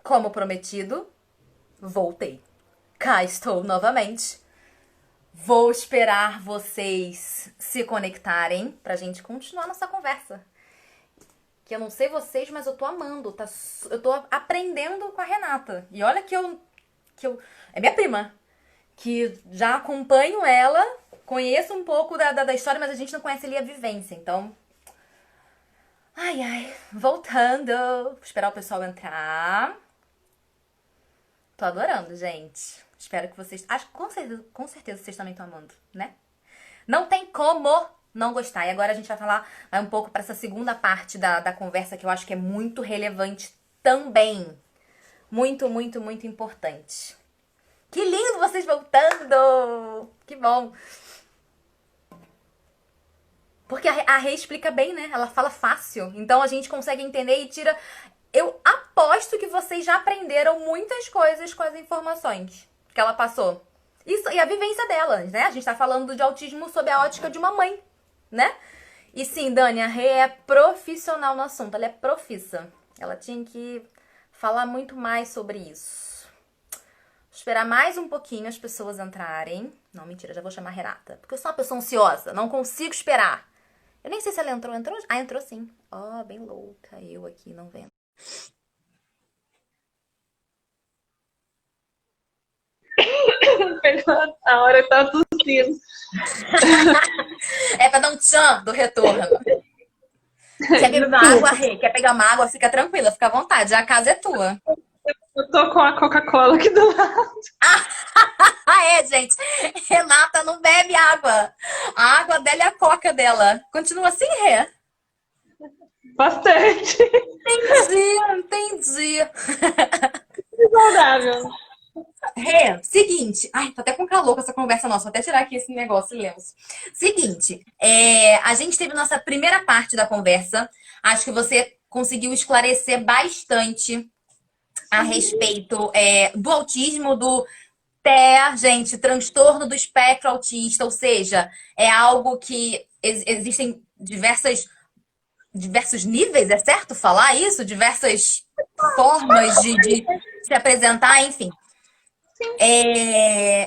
Como prometido, voltei. Cá estou novamente. Vou esperar vocês se conectarem pra gente continuar nossa conversa. Que eu não sei vocês, mas eu tô amando. Eu tô aprendendo com a Renata. E olha que eu. É minha prima. Que já acompanho ela, conheço um pouco da história, mas a gente não conhece ali a vivência. Então. Ai, ai. Voltando. Vou esperar o pessoal entrar. Tô adorando, gente. Espero que vocês. Acho que com certeza vocês também estão amando, né? Não tem como não gostar. E agora a gente vai um pouco para essa segunda parte da conversa que eu acho que é muito relevante também. Muito, muito, muito importante. Que lindo vocês voltando! Que bom! Porque a Rê explica bem, né? Ela fala fácil. Então a gente consegue entender e tira. Eu aposto que vocês já aprenderam muitas coisas com as informações que ela passou. Isso, e a vivência delas, né? A gente tá falando de autismo sob a ótica de uma mãe, né? E sim, Dani, a Rê é profissional no assunto. Ela é profissa. Ela tinha que falar muito mais sobre isso. Vou esperar mais um pouquinho as pessoas entrarem. Não, mentira, já vou chamar a Renata. Porque eu sou uma pessoa ansiosa, não consigo esperar. Eu nem sei se ela entrou. Entrou? Ah, entrou sim. Ó, bem louca. Eu aqui não vendo. A hora que tá tossindo. É pra dar um tchan do retorno. Quer beber uma água, Rê? Quer pegar uma água? Fica tranquila, fica à vontade. A casa é tua. Eu tô com a Coca-Cola aqui do lado. Ah, é, gente. Renata não bebe água. A água dela é a coca dela. Continua assim, Rê? Bastante. Entendi. Saudável. Rê, seguinte. Ai, tô até com calor com essa conversa nossa. Vou até tirar aqui esse negócio, Lemos. Seguinte, a gente teve nossa primeira parte da conversa. Acho que você conseguiu esclarecer bastante a respeito do autismo, do TEA, gente, transtorno do espectro autista, ou seja, é algo que existem diversos níveis, é certo falar isso? Diversas formas de se apresentar, enfim.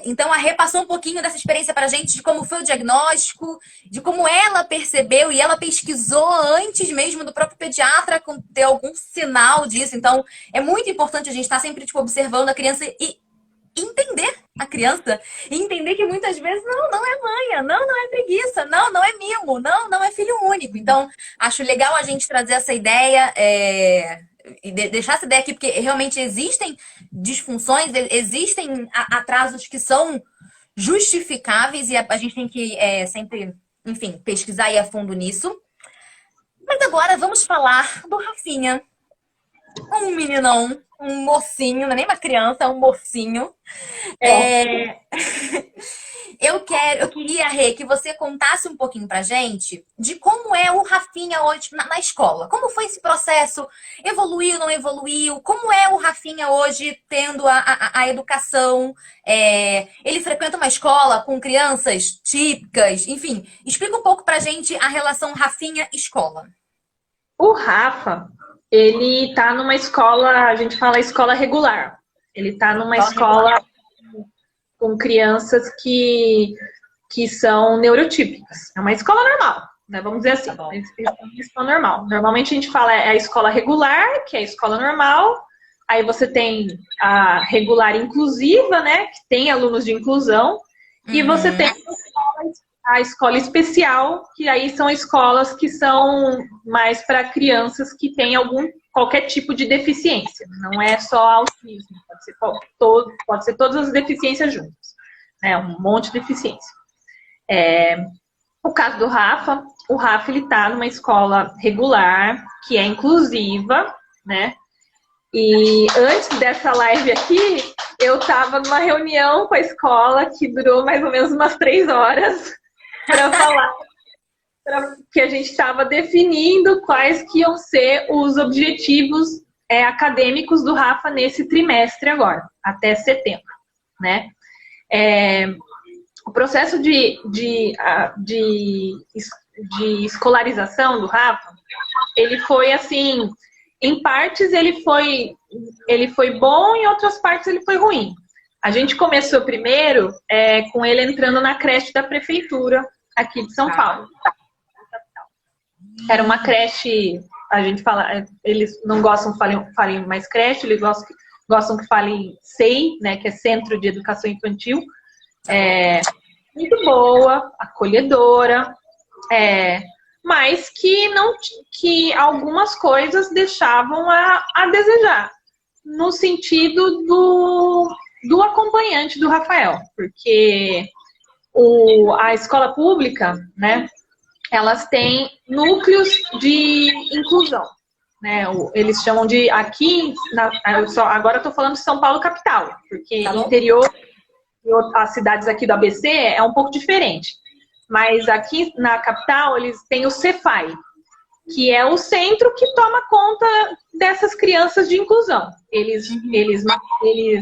Então, a Rê passou um pouquinho dessa experiência para a gente, de como foi o diagnóstico, de como ela percebeu e ela pesquisou antes mesmo do próprio pediatra ter algum sinal disso. Então, é muito importante a gente estar sempre tipo, observando a criança e entender a criança e entender que muitas vezes não é manha, não é preguiça, não é mimo, não é filho único. Então, acho legal a gente trazer essa ideia e deixar essa ideia aqui, porque realmente existem disfunções, existem atrasos que são justificáveis e a gente tem que sempre, enfim, pesquisar aí a fundo nisso. Mas agora vamos falar do Rafinha. Um meninão, um mocinho, não é nem uma criança, é um mocinho. É... eu queria, Rê, que você contasse um pouquinho pra gente de como é o Rafinha hoje na escola. Como foi esse processo? Evoluiu, não evoluiu? Como é o Rafinha hoje tendo a educação? Ele frequenta uma escola com crianças típicas? Enfim, explica um pouco pra gente a relação Rafinha-escola. O Rafa, ele tá numa escola, a gente fala escola regular. Ele tá numa escola com crianças que são neurotípicas. É uma escola normal, né? Vamos dizer assim. Tá bom. É uma escola normal. Normalmente a gente fala a escola regular, que é a escola normal. Aí você tem a regular inclusiva, né? Que tem alunos de inclusão. E você tem a escola especial, que aí são escolas que são mais para crianças que têm qualquer tipo de deficiência. Não é só autismo, pode ser todas as deficiências juntas. É um monte de deficiência. O caso do Rafa, o Rafa ele está numa escola regular, que é inclusiva, né? E antes dessa live aqui, eu estava numa reunião com a escola que durou mais ou menos umas 3 horas para falar que a gente estava definindo quais que iam ser os objetivos acadêmicos do Rafa nesse trimestre agora, até setembro, né? O processo de escolarização do Rafa, ele foi assim, em partes ele foi bom, em outras partes ele foi ruim. A gente começou primeiro com ele entrando na creche da prefeitura aqui de São Paulo. Era uma creche, a gente fala, eles não gostam que falem mais creche, eles gostam que falem SEI, né, que é Centro de Educação Infantil. Muito boa, acolhedora, mas que algumas coisas deixavam a desejar, no sentido do acompanhante do Rafael, porque a escola pública, né, elas têm núcleos de inclusão, né, eles chamam de, agora eu estou falando de São Paulo capital, porque interior, as cidades aqui do ABC é um pouco diferente. Mas aqui na capital, eles têm o Cefai, que é o centro que toma conta dessas crianças de inclusão. Eles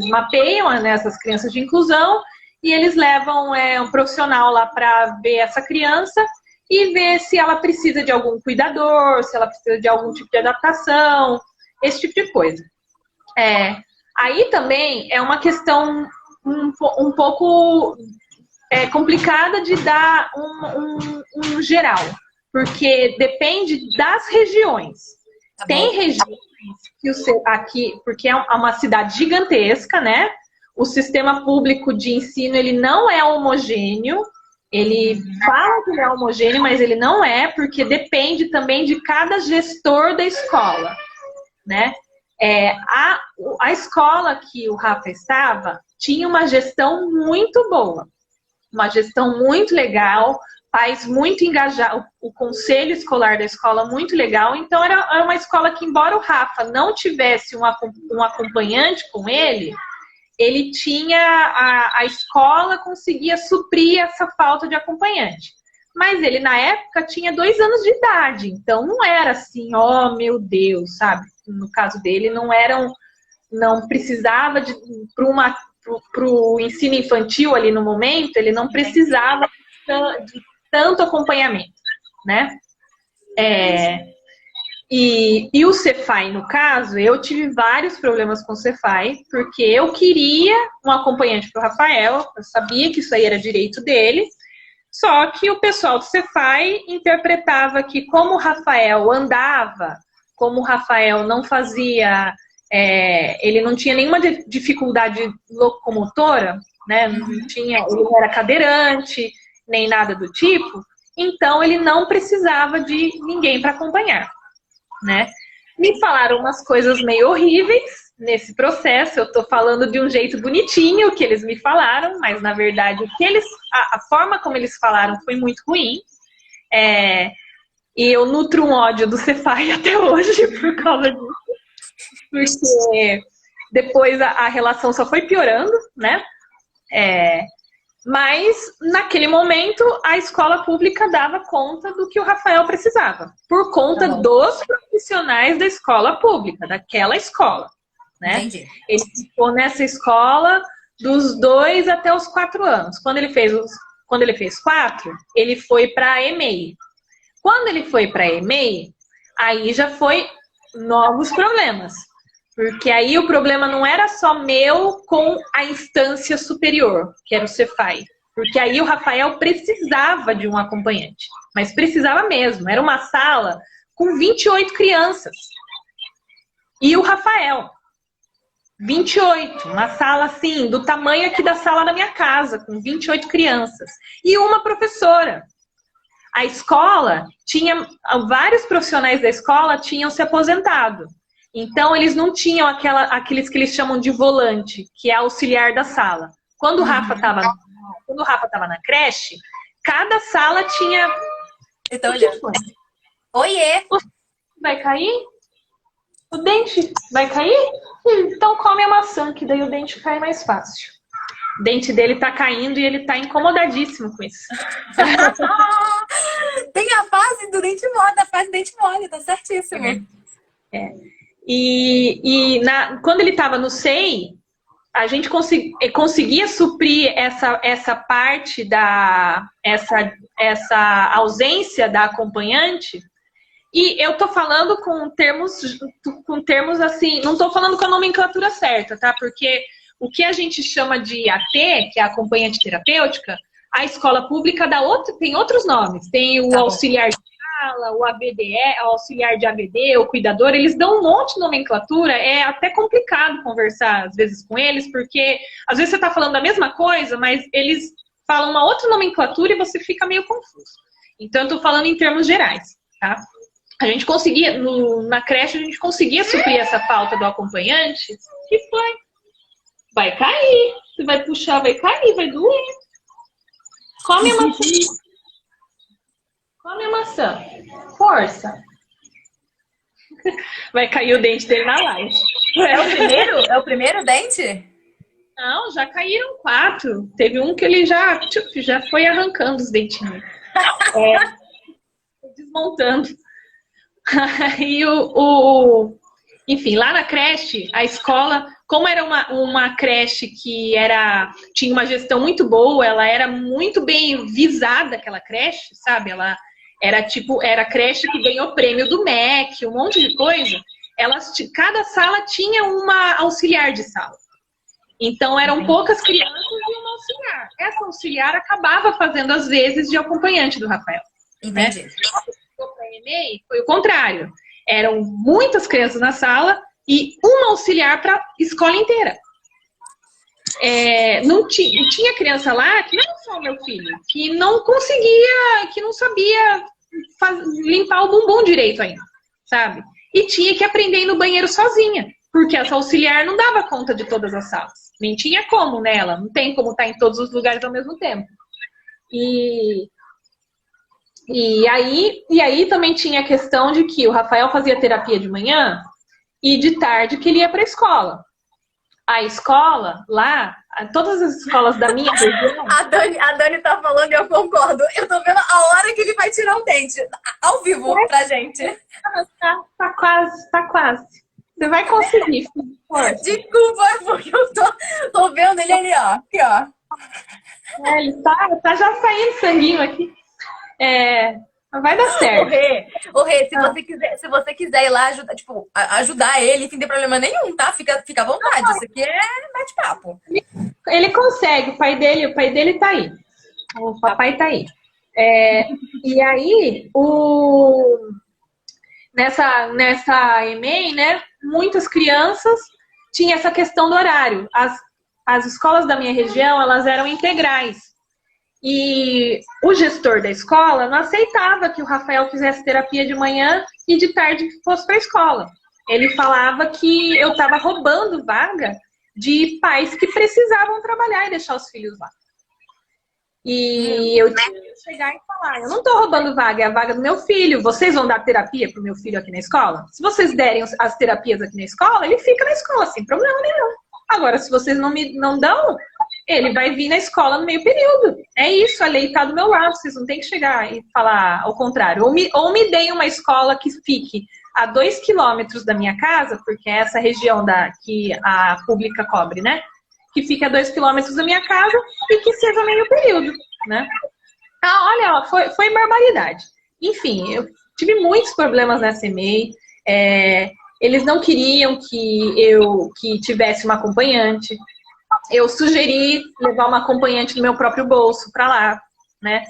mapeiam, né, essas crianças de inclusão e eles levam um profissional lá para ver essa criança e ver se ela precisa de algum cuidador, se ela precisa de algum tipo de adaptação, esse tipo de coisa. Aí também é uma questão um pouco complicada de dar um geral, porque depende das regiões. Tem regiões aqui, porque é uma cidade gigantesca, né? O sistema público de ensino, ele não é homogêneo. Ele fala que ele é homogêneo, mas ele não é, porque depende também de cada gestor da escola, né? A escola que o Rafa estava tinha uma gestão muito boa, uma gestão muito legal, pais muito engajados, o conselho escolar da escola muito legal. Então era uma escola que, embora o Rafa não tivesse um acompanhante com ele tinha, a escola conseguia suprir essa falta de acompanhante. Mas ele, na época, tinha 2 anos de idade, então não era assim, oh meu Deus, sabe? No caso dele, não precisava para o ensino infantil ali no momento, ele não precisava de tanto acompanhamento, né? E o Cefai, no caso, eu tive vários problemas com o Cefai, porque eu queria um acompanhante para o Rafael, eu sabia que isso aí era direito dele, só que o pessoal do Cefai interpretava que como o Rafael andava, como o Rafael não fazia, ele não tinha nenhuma dificuldade locomotora, né? Ele não era cadeirante, nem nada do tipo, então ele não precisava de ninguém para acompanhar, né? Me falaram umas coisas meio horríveis nesse processo. Eu estou falando de um jeito bonitinho que eles me falaram, mas na verdade a forma como eles falaram foi muito ruim. E eu nutro um ódio do Cefai até hoje por causa disso, porque depois a relação só foi piorando, né? Mas, naquele momento, a escola pública dava conta do que o Rafael precisava, por conta dos profissionais da escola pública, daquela escola, né? Entendi. Ele ficou nessa escola dos 2 até os 4 anos. Quando ele fez 4, ele foi para a EMEI. Quando ele foi para a EMEI, aí já foi novos problemas. Porque aí o problema não era só meu com a instância superior, que era o Cefai. Porque aí o Rafael precisava de um acompanhante. Mas precisava mesmo. Era uma sala com 28 crianças. E o Rafael, 28. Uma sala assim, do tamanho aqui da sala da minha casa, com 28 crianças. E uma professora. A escola tinha, vários profissionais da escola tinham se aposentado. Então, eles não tinham aqueles que eles chamam de volante, que é auxiliar da sala. Quando o Rafa estava na creche, cada sala tinha... Eu tô olhando. Oiê! Vai cair? O dente vai cair? Então come a maçã, que daí o dente cai mais fácil. O dente dele tá caindo e ele tá incomodadíssimo com isso. Tem a fase do dente mole, tá certíssimo. Quando ele estava no SEI, a gente conseguia suprir essa parte essa ausência da acompanhante, E eu tô falando com termos assim, não tô falando com a nomenclatura certa, tá? Porque o que a gente chama de AT, que é a acompanhante terapêutica, a escola pública tem outros nomes. Tem o auxiliar de sala, o ABDE, o auxiliar de ABD, o cuidador, eles dão um monte de nomenclatura, é até complicado conversar às vezes com eles, porque às vezes você tá falando a mesma coisa, mas eles falam uma outra nomenclatura e você fica meio confuso. Então eu tô falando em termos gerais, tá? A gente conseguia, na creche, a gente conseguia suprir essa falta do acompanhante. Que foi? Vai cair. Você vai puxar, vai cair, vai doer. Come a maçã. Come a maçã. Força. Vai cair o dente dele na live. É o primeiro dente? Não, já caíram 4. Teve um que ele já foi arrancando os dentinhos. Desmontando. Aí enfim, lá na creche, a escola, como era uma creche que tinha uma gestão muito boa, ela era muito bem visada, aquela creche, sabe? Ela era a creche que ganhou prêmio do MEC, um monte de coisa. Cada sala tinha uma auxiliar de sala. Então, eram poucas crianças e uma auxiliar. Essa auxiliar acabava fazendo as vezes de acompanhante do Rafael. Entendi. Né? Foi o contrário. Eram muitas crianças na sala e uma auxiliar para a escola inteira. Tinha criança lá, que não era só o meu filho, que não conseguia, que não sabia limpar o bumbum direito ainda, sabe? E tinha que aprender no banheiro sozinha, porque essa auxiliar não dava conta de todas as salas. Nem tinha como, né? Ela não tem como estar em todos os lugares ao mesmo tempo. E aí também tinha a questão de que o Rafael fazia terapia de manhã e de tarde que ele ia para a escola. A escola lá, todas as escolas da minha região... A Dani tá falando e eu concordo. Eu tô vendo a hora que ele vai tirar um dente. Ao vivo pra gente. Tá quase. Você vai conseguir. Desculpa, porque eu tô vendo ele ali, ó. Aqui, ó. Ele tá já saindo sanguinho aqui. Vai dar certo. Ô Rê, se você quiser ir lá ajudar ele, não tem problema nenhum, tá? Fica à vontade. Isso aqui é bate-papo. Ele consegue, o pai dele tá aí. O papai tá aí. E aí, nessa EMEI, né, muitas crianças tinham essa questão do horário. As escolas da minha região, elas eram integrais. E o gestor da escola não aceitava que o Rafael fizesse terapia de manhã e de tarde fosse para a escola. Ele falava que eu estava roubando vaga de pais que precisavam trabalhar e deixar os filhos lá. E eu tinha que chegar e falar, eu não estou roubando vaga, é a vaga do meu filho. Vocês vão dar terapia para o meu filho aqui na escola? Se vocês derem as terapias aqui na escola, ele fica na escola, sem problema nenhum. Agora, se vocês não dão, ele vai vir na escola no meio período. É isso, a lei está do meu lado. Vocês não tem que chegar e falar ao contrário. Ou me deem uma escola que fique a 2 quilômetros da minha casa, porque é essa região que a pública cobre, né? Que fique a 2 quilômetros da minha casa e que seja meio período, né? Olha, foi barbaridade. Enfim, eu tive muitos problemas nessa EMEI. Eles não queriam que tivesse uma acompanhante. Eu sugeri levar uma acompanhante no meu próprio bolso para lá, né?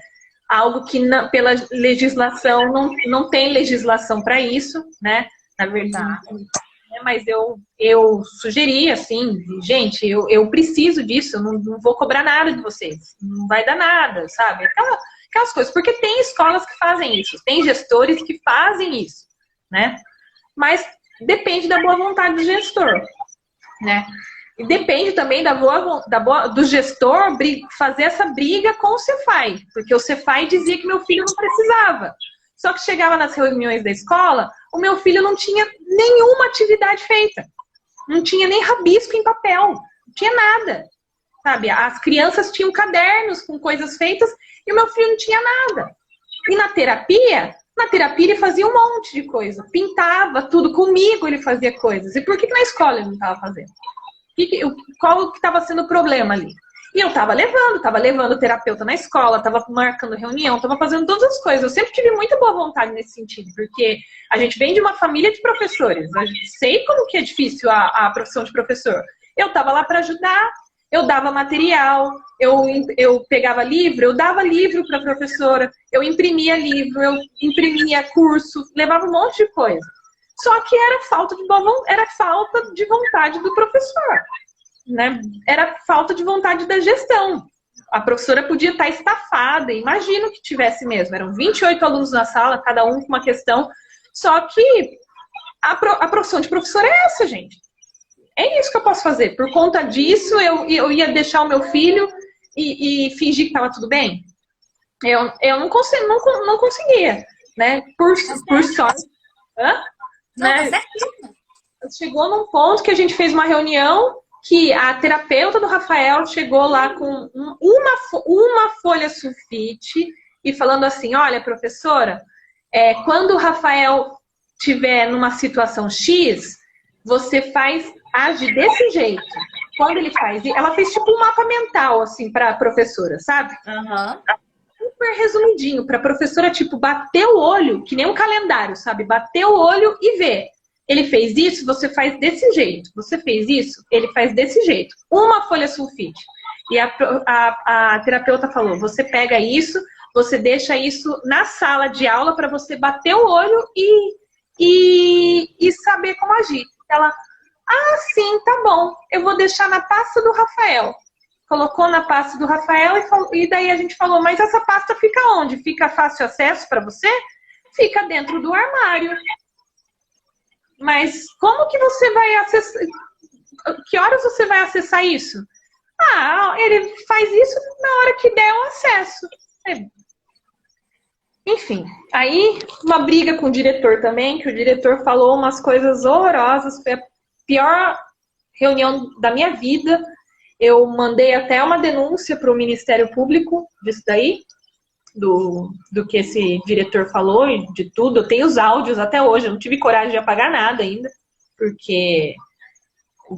Algo que pela legislação não tem legislação para isso, né? Na verdade, mas eu sugeri assim, gente, eu preciso disso, eu não vou cobrar nada de vocês, não vai dar nada, sabe? Aquelas coisas, porque tem escolas que fazem isso, tem gestores que fazem isso, né? Mas depende da boa vontade do gestor, né? E depende também do gestor fazer essa briga com o Cefai, porque o Cefai dizia que meu filho não precisava. Só que chegava nas reuniões da escola, o meu filho não tinha nenhuma atividade feita. Não tinha nem rabisco em papel, não tinha nada. Sabe? As crianças tinham cadernos com coisas feitas e o meu filho não tinha nada. E na terapia ele fazia um monte de coisa. Pintava tudo, comigo ele fazia coisas. E por que na escola ele não estava fazendo? Qual que estava sendo o problema ali? E eu tava levando o terapeuta na escola, tava marcando reunião, tava fazendo todas as coisas. Eu sempre tive muita boa vontade nesse sentido, porque a gente vem de uma família de professores. A gente sei como que é difícil a profissão de professor. Eu tava lá para ajudar, eu dava material, eu pegava livro, eu dava livro para a professora, eu imprimia livro, eu imprimia curso, levava um monte de coisa. Só que era falta de vontade do professor, né? Era falta de vontade da gestão. A professora podia estar estafada, imagino que tivesse mesmo. Eram 28 alunos na sala, cada um com uma questão. Só que a profissão de professor é essa, gente. É isso que eu posso fazer. Por conta disso, eu ia deixar o meu filho e fingir que estava tudo bem? Eu não conseguia, né? Por sorte. Hã? Não, Né? tá certo. Chegou num ponto que a gente fez uma reunião que a terapeuta do Rafael chegou lá com uma folha sulfite e falando assim, olha, professora, quando o Rafael estiver numa situação X, você age desse jeito. Quando ele faz, ela fez tipo um mapa mental, assim, para a professora, sabe? Uhum. Super resumidinho, para a professora, tipo, bater o olho, que nem um calendário, sabe? Bater o olho e ver. Ele fez isso, você faz desse jeito. Você fez isso, ele faz desse jeito. Uma folha sulfite. E a terapeuta falou, você pega isso, você deixa isso na sala de aula para você bater o olho e saber como agir. Ela, sim, tá bom, eu vou deixar na pasta do Rafael. Colocou na pasta do Rafael e daí a gente falou, mas essa pasta fica onde? Fica fácil acesso para você? Fica dentro do armário. Mas como que você vai acessar? Que horas você vai acessar isso? Ele faz isso na hora que der o acesso. Enfim, aí uma briga com o diretor também, que o diretor falou umas coisas horrorosas, foi a pior reunião da minha vida. Eu mandei até uma denúncia para o Ministério Público disso daí, do que esse diretor falou e de tudo. Eu tenho os áudios até hoje, eu não tive coragem de apagar nada ainda, porque eu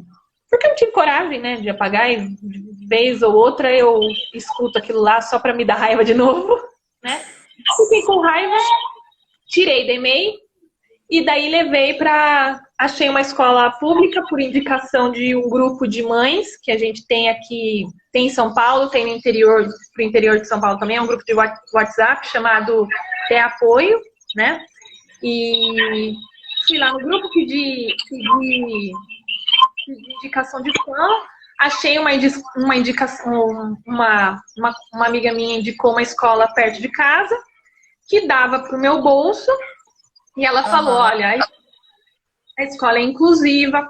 não tive coragem, né, de apagar, e de vez ou outra eu escuto aquilo lá só para me dar raiva de novo, né? Fiquei com raiva, tirei do e-mail e daí levei para... Achei uma escola pública por indicação de um grupo de mães que a gente tem aqui, tem em São Paulo, tem no interior, pro interior de São Paulo também, é um grupo de WhatsApp chamado Té Apoio, né? E fui lá no grupo, pedi indicação de plano, achei uma indicação, uma amiga minha indicou uma escola perto de casa, que dava pro meu bolso, e ela falou, olha, a escola é inclusiva,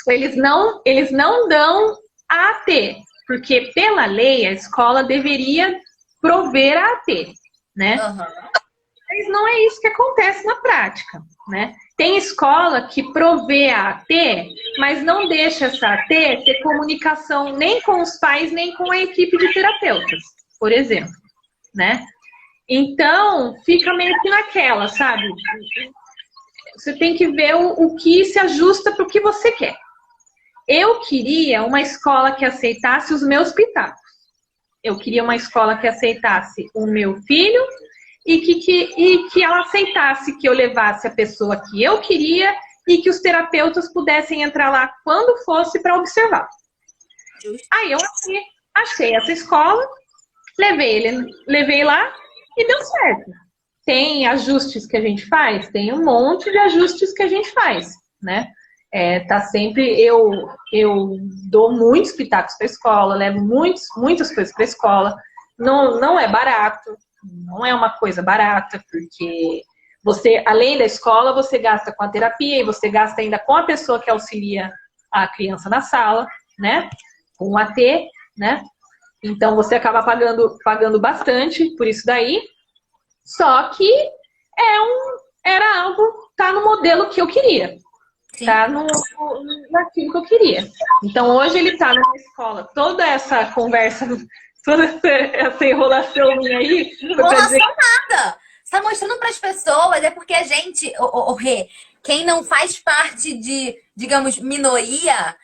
eles não dão AT, porque pela lei a escola deveria prover a AT, né? Mas não é isso que acontece na prática, né? Tem escola que provê a AT, mas não deixa essa AT ter comunicação nem com os pais, nem com a equipe de terapeutas, por exemplo, né? Então, fica meio que naquela, sabe? Você tem que ver o que se ajusta para o que você quer. Eu queria uma escola que aceitasse os meus pitacos. Eu queria uma escola que aceitasse o meu filho e que ela aceitasse que eu levasse a pessoa que eu queria e que os terapeutas pudessem entrar lá quando fosse para observar. Aí eu achei essa escola, levei lá e deu certo. Tem ajustes que a gente faz? Tem um monte de ajustes que a gente faz, né? Tá sempre, eu dou muitos pitacos para a escola, levo muitas coisas para a escola. Não é barato, não é uma coisa barata, porque você, além da escola, você gasta com a terapia e você gasta ainda com a pessoa que auxilia a criança na sala, né? Com o AT, né? Então você acaba pagando bastante por isso daí. Só que era algo, tá no modelo que eu queria. Sim. Tá naquilo que eu queria. Então hoje ele tá numa escola, toda essa conversa, toda essa enrolação minha aí. Enrolação nada! Você tá mostrando para as pessoas, é porque a gente, Rê, quem não faz parte de, digamos, minoria,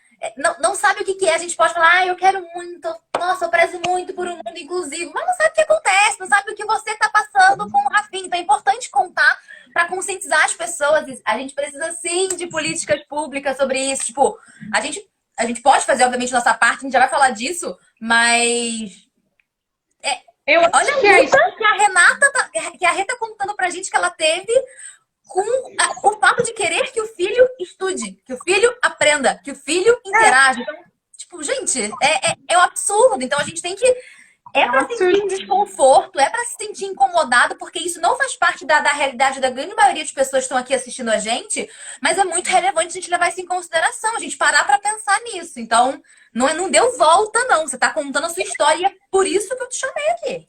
não sabe o que que é. A gente pode falar, eu quero muito, nossa, eu prezo muito por um mundo inclusivo, mas não sabe o que acontece, não sabe o que você está passando com o Rafinha. Então é importante contar para conscientizar as pessoas. A gente precisa sim de políticas públicas sobre isso. Tipo, a gente pode fazer, obviamente, nossa parte, a gente já vai falar disso, mas Eu olha acho a que é luta que a Renata, que a Rê tá contando pra gente que ela teve com o fato de querer que o filho estude, que o filho aprenda, que o filho interaja. Então, tipo, gente, é um absurdo. Então a gente tem que. É um pra absurdo. sentir desconforto, é pra se sentir incomodado, porque isso não faz parte da realidade da grande maioria de pessoas que estão aqui assistindo a gente, mas é muito relevante a gente levar isso em consideração, a gente parar pra pensar nisso. Então, não deu volta, não. Você tá contando a sua história e é por isso que eu te chamei aqui.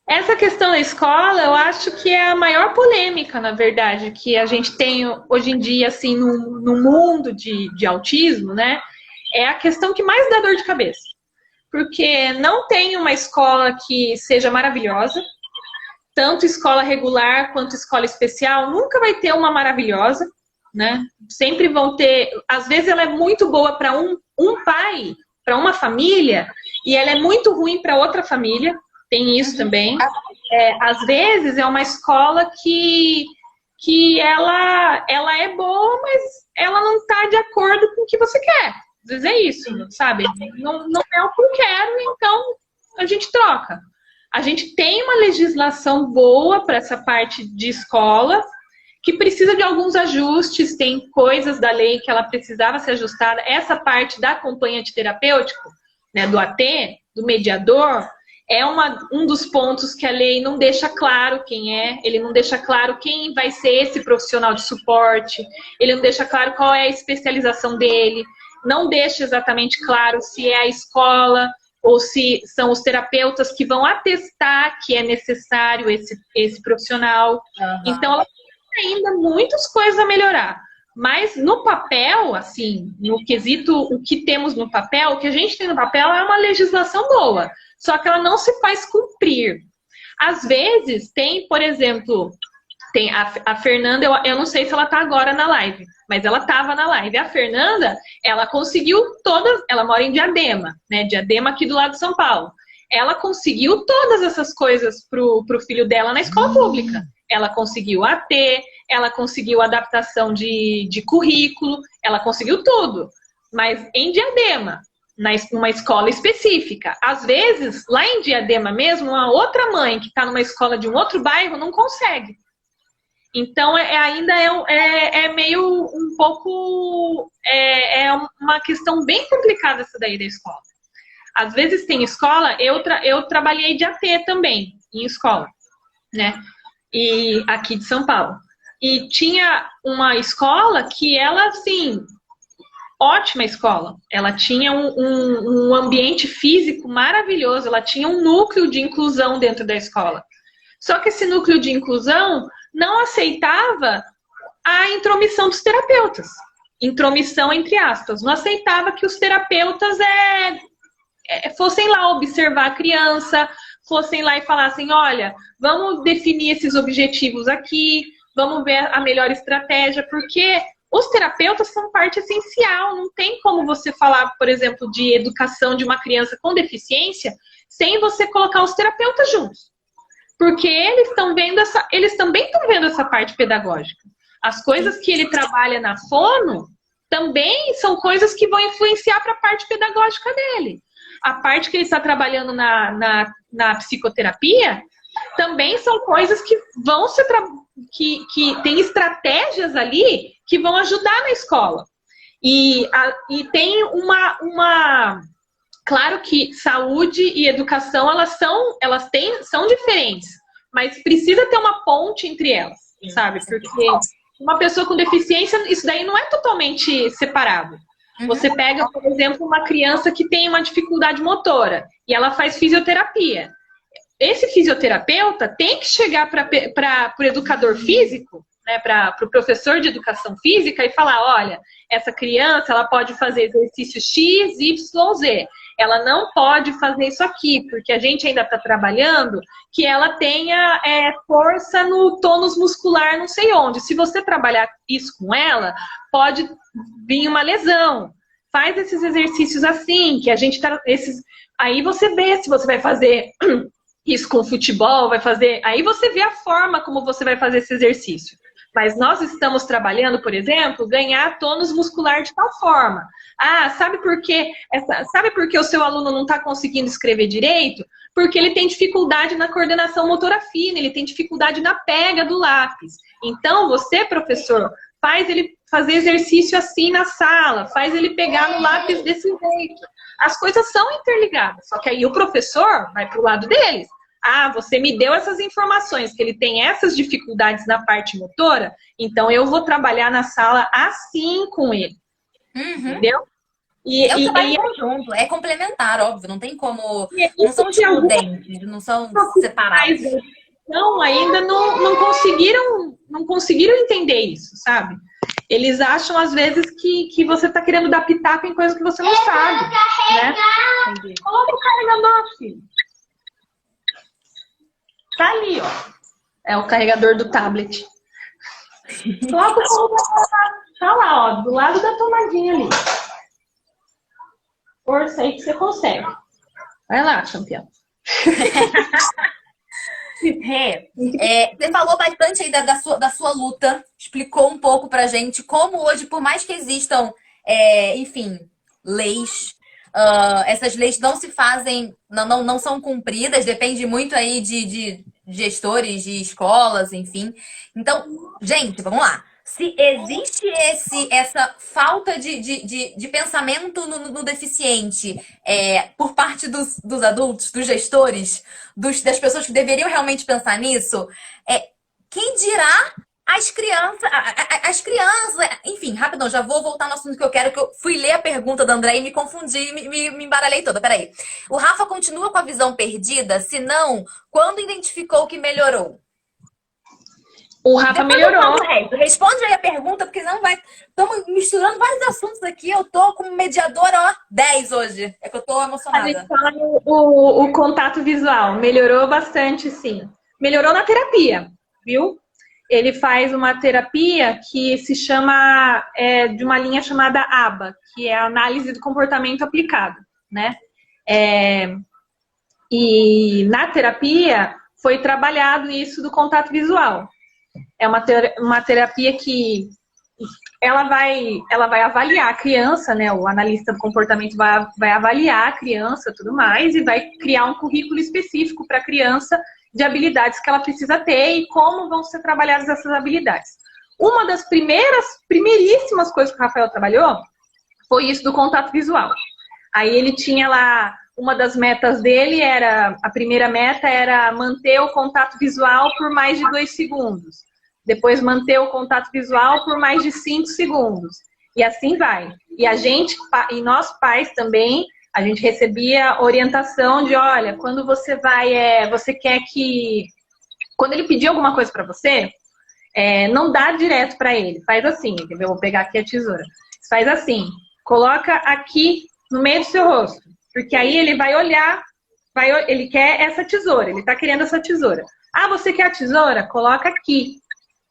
Essa questão da escola, eu acho que é a maior polêmica, na verdade, que a gente tem hoje em dia, assim, no mundo de autismo, né? É a questão que mais dá dor de cabeça. Porque não tem uma escola que seja maravilhosa, tanto escola regular quanto escola especial, nunca vai ter uma maravilhosa, né? Sempre vão ter, às vezes ela é muito boa para um pai, para uma família, e ela é muito ruim para outra família, tem isso também. Às vezes é uma escola que ela é boa, mas ela não está de acordo com o que você quer. Às vezes é isso, sabe? Não é o que eu quero, então a gente troca. A gente tem uma legislação boa para essa parte de escola, que precisa de alguns ajustes, tem coisas da lei que ela precisava ser ajustada. Essa parte da acompanhante terapêutico, né, do AT, do mediador, é um dos pontos que a lei não deixa claro quem é, ele não deixa claro quem vai ser esse profissional de suporte, ele não deixa claro qual é a especialização dele, não deixa exatamente claro se é a escola ou se são os terapeutas que vão atestar que é necessário esse profissional. Uhum. Então, ela tem ainda muitas coisas a melhorar. Mas no papel, assim, no quesito, o que temos no papel, o que a gente tem no papel é uma legislação boa, só que ela não se faz cumprir. Às vezes, tem, por exemplo, tem a Fernanda, eu não sei se ela está agora na live, mas ela estava na live. A Fernanda, ela conseguiu todas, ela mora em Diadema, né? Diadema aqui do lado de São Paulo. Ela conseguiu todas essas coisas pro filho dela na escola pública. Ela conseguiu AT, ela conseguiu adaptação de currículo, ela conseguiu tudo. Mas em Diadema, numa escola específica. Às vezes, lá em Diadema mesmo, uma outra mãe que está numa escola de um outro bairro não consegue. Então, ainda é meio um pouco... É uma questão bem complicada essa daí da escola. Às vezes tem escola... Eu trabalhei de AT também, em escola, né? E aqui de São Paulo. E tinha uma escola que ela, assim... Ótima escola. Ela tinha um ambiente físico maravilhoso. Ela tinha um núcleo de inclusão dentro da escola. Só que esse núcleo de inclusão não aceitava a intromissão dos terapeutas. Intromissão entre aspas. Não aceitava que os terapeutas fossem lá observar a criança, fossem lá e falassem, olha, vamos definir esses objetivos aqui, vamos ver a melhor estratégia, porque os terapeutas são parte essencial. Não tem como você falar, por exemplo, de educação de uma criança com deficiência sem você colocar os terapeutas juntos. Porque eles também estão vendo essa parte pedagógica. As coisas que ele trabalha na fono também são coisas que vão influenciar para a parte pedagógica dele. A parte que ele está trabalhando na psicoterapia também são coisas que vão que tem estratégias ali que vão ajudar na escola. E tem uma claro que saúde e educação, são diferentes, mas precisa ter uma ponte entre elas, sabe? Porque uma pessoa com deficiência, isso daí não é totalmente separado. Você pega, por exemplo, uma criança que tem uma dificuldade motora e ela faz fisioterapia. Esse fisioterapeuta tem que chegar para o educador físico, né, para o professor de educação física e falar, olha, essa criança ela pode fazer exercício X, Y, Z. Ela não pode fazer isso aqui, porque a gente ainda está trabalhando que ela tenha força no tônus muscular não sei onde. Se você trabalhar isso com ela, pode vir uma lesão. faz esses exercícios assim, que a gente tá... Aí você vê se você vai fazer isso com futebol, vai fazer... Aí você vê a forma como você vai fazer esse exercício. Mas nós estamos trabalhando, por exemplo, ganhar tônus muscular de tal forma. Ah, sabe por que o seu aluno não está conseguindo escrever direito? Porque ele tem dificuldade na coordenação motora fina, ele tem dificuldade na pega do lápis. Então, você, professor, faz ele fazer exercício assim na sala, faz ele pegar no lápis desse jeito. As coisas são interligadas, só que aí o professor vai para o lado deles. Ah, você me deu essas informações, que ele tem essas dificuldades na parte motora, então eu vou trabalhar na sala assim com ele. Entendeu? É um trabalho em conjunto, é complementar, óbvio, não tem como... Não são excludentes, não são separados. Não, ainda não conseguiram entender isso, sabe? Eles acham, às vezes, que você está querendo dar pitaco em coisa que você não sabe, né? Coloca o carregador, filho. Tá ali, ó. É o carregador do tablet. Coloca o carregador. Tá lá, ó, do lado da tomadinha ali. Força aí que você consegue. Vai lá, campeão. Você falou bastante aí da sua luta, explicou um pouco pra gente como hoje, por mais que existam, enfim, leis, essas leis não se fazem, não são cumpridas, depende muito aí de gestores, de escolas, enfim. Então, gente, vamos lá. Se existe essa falta de pensamento no deficiente por parte dos adultos, dos gestores, das pessoas que deveriam realmente pensar nisso, quem dirá as crianças, enfim, rapidão, já vou voltar no assunto que eu quero, que eu fui ler a pergunta da André e me confundi, me embaralhei toda, peraí. O Rafa continua com a visão perdida? Se não, quando identificou que melhorou? O Rafa melhorou. Responde aí a pergunta, porque não vai... Estamos misturando vários assuntos aqui. Eu tô como mediadora, ó, 10 hoje. É que eu tô emocionada. A gente fala o contato visual. Melhorou bastante, sim. Melhorou na terapia, viu? Ele faz uma terapia que se chama... de uma linha chamada ABA, que é a Análise do Comportamento Aplicado, né? E na terapia foi trabalhado isso do contato visual. É uma terapia que ela vai avaliar a criança, né? O analista do comportamento vai avaliar a criança, tudo mais, e vai criar um currículo específico para a criança de habilidades que ela precisa ter e como vão ser trabalhadas essas habilidades. Uma das primeiríssimas coisas que o Rafael trabalhou foi isso do contato visual. Aí ele tinha lá, uma das metas dele a primeira meta era manter o contato visual por mais de 2 segundos. Depois manter o contato visual por mais de 5 segundos. E assim vai. E nós pais também, a gente recebia orientação de, olha, quando você você quer que... Quando ele pedir alguma coisa para você, não dá direto para ele. Faz assim, entendeu? Vou pegar aqui a tesoura. Faz assim, coloca aqui no meio do seu rosto. Porque aí ele vai olhar, ele quer essa tesoura, ele tá querendo essa tesoura. Ah, você quer a tesoura? Coloca aqui,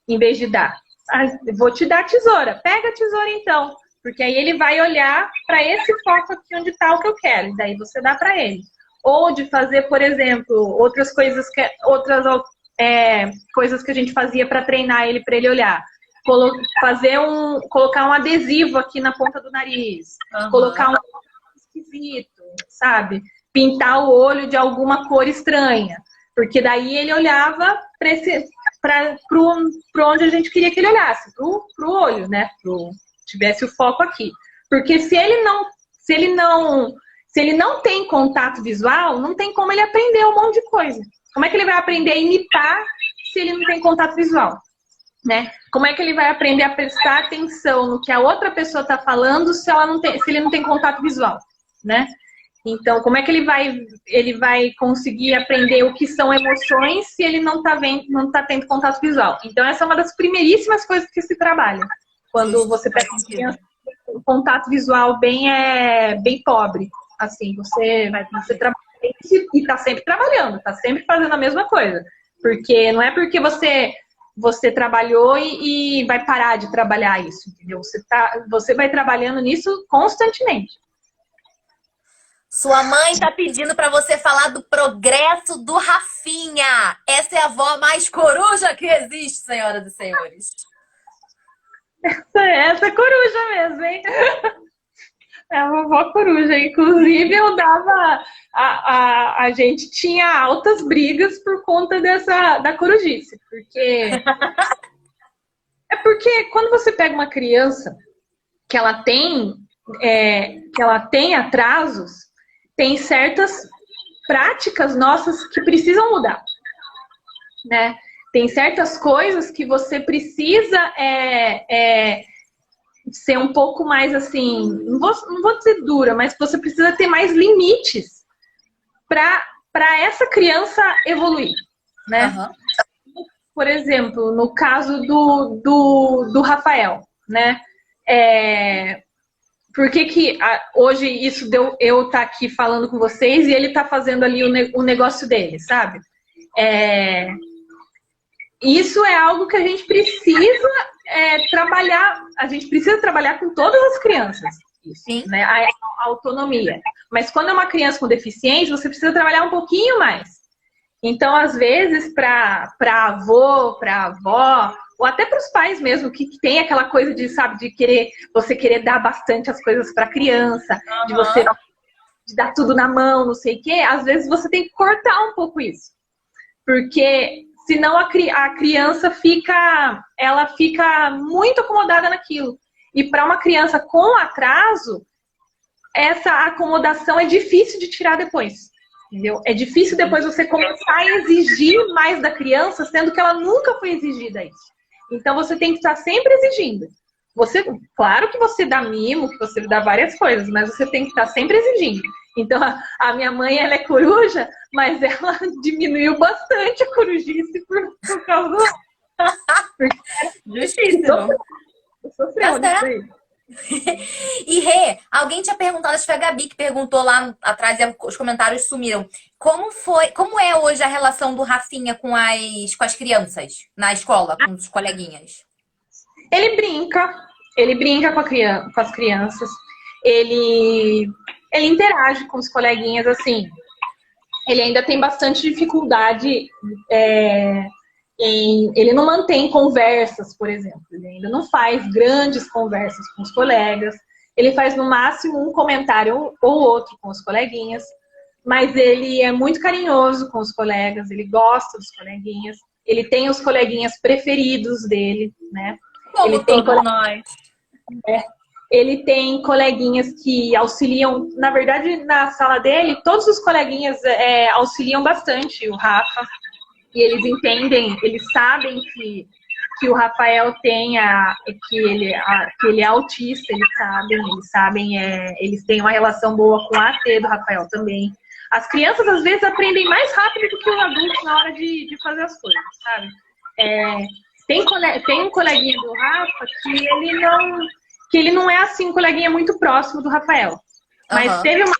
em vez de dar. Ah, vou te dar a tesoura. Pega a tesoura então. Porque aí ele vai olhar para esse foco aqui onde tá o que eu quero. E daí você dá para ele. Ou de fazer, por exemplo, outras coisas que a gente fazia para treinar ele, para ele olhar. Colocar um adesivo aqui na ponta do nariz. Uhum. Colocar um esquisito, sabe? Pintar o olho de alguma cor estranha. Porque daí ele olhava para onde a gente queria que ele olhasse, pro olho, né? Tivesse o foco aqui. Porque se ele não tem contato visual, não tem como ele aprender um monte de coisa. Como é que ele vai aprender a imitar se ele não tem contato visual? Né? Como é que ele vai aprender a prestar atenção no que a outra pessoa está falando se ele não tem contato visual? Né? Então, como é que ele vai conseguir aprender o que são emoções se ele não está tendo contato visual? Então, essa é uma das primeiríssimas coisas que se trabalha. Quando você pega um contato visual bem pobre. Assim, você trabalha e está sempre trabalhando, está sempre fazendo a mesma coisa. Porque não é porque você você trabalhou e vai parar de trabalhar isso, entendeu? Você vai trabalhando nisso constantemente. Sua mãe tá pedindo pra você falar do progresso do Rafinha. Essa é a avó mais coruja que existe, senhoras e senhores. Essa é coruja mesmo, hein? É a vovó coruja. Inclusive, eu dava. A gente tinha altas brigas por conta da corujice. Porque. É porque quando você pega uma criança que ela tem atrasos, tem certas práticas nossas que precisam mudar, né? Tem certas coisas que você precisa ser um pouco mais assim, não vou dizer dura, mas você precisa ter mais limites para essa criança evoluir, né? Uhum. Por exemplo, no caso do Rafael, né? Por que hoje isso deu eu estar aqui falando com vocês e ele tá fazendo ali o negócio dele, sabe? Isso é algo que a gente precisa trabalhar. A gente precisa trabalhar com todas as crianças. Isso, sim, né? A autonomia. Mas quando é uma criança com deficiência, você precisa trabalhar um pouquinho mais. Então, às vezes, para avô, para avó, ou até para os pais mesmo, que tem aquela coisa de, sabe, de você querer dar bastante as coisas para a criança, uhum. de dar tudo na mão, não sei o quê, às vezes você tem que cortar um pouco isso. Porque senão a criança fica muito acomodada naquilo. E para uma criança com atraso, essa acomodação é difícil de tirar depois. Entendeu? É difícil depois você começar a exigir mais da criança, sendo que ela nunca foi exigida isso. Então você tem que estar sempre exigindo. Claro que você dá mimo, que você dá várias coisas, mas você tem que estar sempre exigindo. Então a minha mãe, ela é coruja, mas ela diminuiu bastante a corujice por causa do... Justíssimo. Sofreu disso aí. E Rê, alguém tinha perguntado, acho que foi a Gabi que perguntou lá atrás e os comentários sumiram. Como é hoje a relação do Rafinha com as crianças na escola, com os coleguinhas? Ele brinca com as crianças, ele interage com os coleguinhas, assim. Ele ainda tem bastante dificuldade ele não mantém conversas, por exemplo. Ele ainda não faz grandes conversas com os colegas. Ele faz no máximo um comentário ou outro com os coleguinhas. Mas ele é muito carinhoso com os colegas. Ele gosta dos coleguinhas. Ele tem os coleguinhas preferidos dele, né? Como todos nós. Ele tem coleguinhas que auxiliam. Na verdade, na sala dele, todos os coleguinhas auxiliam bastante o Rafa. E eles entendem, eles sabem que o Rafael que ele é autista, eles têm uma relação boa com a AT do Rafael também. As crianças, às vezes, aprendem mais rápido do que os adultos na hora de fazer as coisas, sabe? Tem um coleguinha do Rafa que ele não é assim, um coleguinha muito próximo do Rafael. Mas teve uma...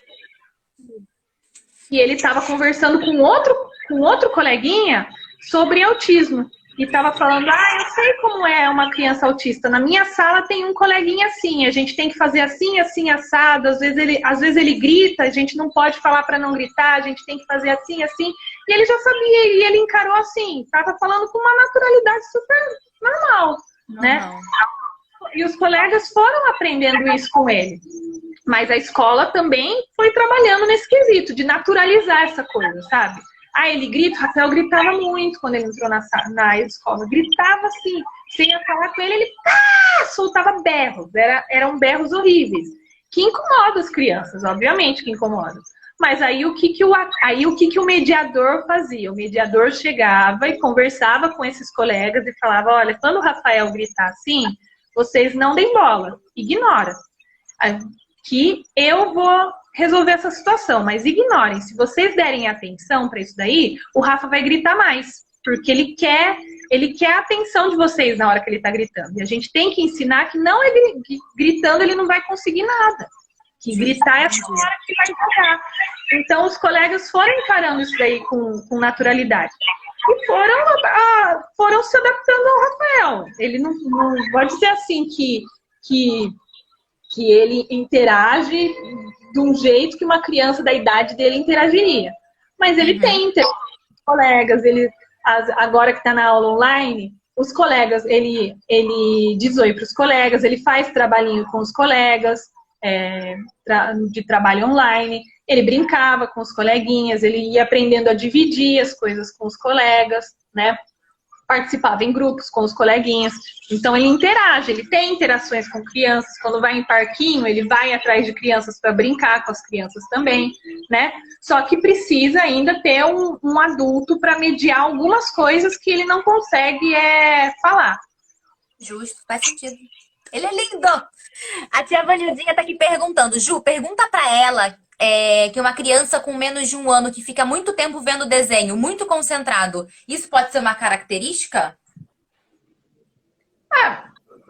E ele estava conversando com outro coleguinha sobre autismo. E estava falando, eu sei como é uma criança autista. Na minha sala tem um coleguinha assim, a gente tem que fazer assim, assim, assado. Às vezes ele grita, a gente não pode falar para não gritar, a gente tem que fazer assim, assim. E ele já sabia, e ele encarou assim, estava falando com uma naturalidade super normal, né? E os colegas foram aprendendo isso com ele. Mas a escola também foi trabalhando nesse quesito, de naturalizar essa coisa, sabe? Ele grita, o Rafael gritava muito quando ele entrou na escola. Gritava assim, você ia falar com ele, ele soltava berros. Eram berros horríveis, que incomodam as crianças, obviamente que incomodam. Mas aí o que o mediador fazia? O mediador chegava e conversava com esses colegas e falava, olha, quando o Rafael gritar assim, vocês não deem bola, ignora. Que eu vou resolver essa situação, mas ignorem. Se vocês derem atenção para isso daí, o Rafa vai gritar mais, porque ele quer a atenção de vocês na hora que ele está gritando. E a gente tem que ensinar que não gritando ele não vai conseguir nada. Que gritar é a hora que vai jogar. Então os colegas foram encarando isso daí com naturalidade. e foram se adaptando ao Rafael. Ele não pode ser assim que ele interage de um jeito que uma criança da idade dele interagiria. Mas ele tem interação com os colegas, agora que está na aula online, os colegas, ele diz oi para os colegas, ele faz trabalhinho com os colegas, de trabalho online, ele brincava com os coleguinhas, ele ia aprendendo a dividir as coisas com os colegas, né? Participava em grupos com os coleguinhas. Então ele interage, ele tem interações com crianças. Quando vai em parquinho, ele vai atrás de crianças para brincar com as crianças também, né? Só que precisa ainda ter um adulto para mediar algumas coisas que ele não consegue falar. Justo, faz sentido. Ele é lindo! A tia Vanildinha tá aqui perguntando. Ju, pergunta pra ela que uma criança com menos de 1 ano que fica muito tempo vendo desenho, muito concentrado, isso pode ser uma característica?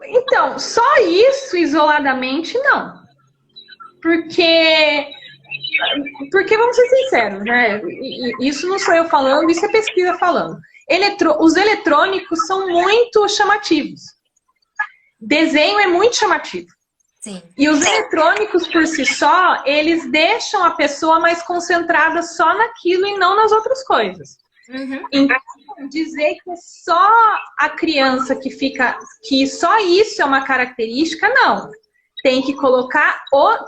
Então, só isso isoladamente não. Porque vamos ser sinceros, né? Isso não sou eu falando, isso é pesquisa falando. Os eletrônicos são muito chamativos. Desenho é muito chamativo. Sim. E os eletrônicos, por si só, eles deixam a pessoa mais concentrada só naquilo e não nas outras coisas. Então, dizer que só a criança que só isso é uma característica, não. Tem que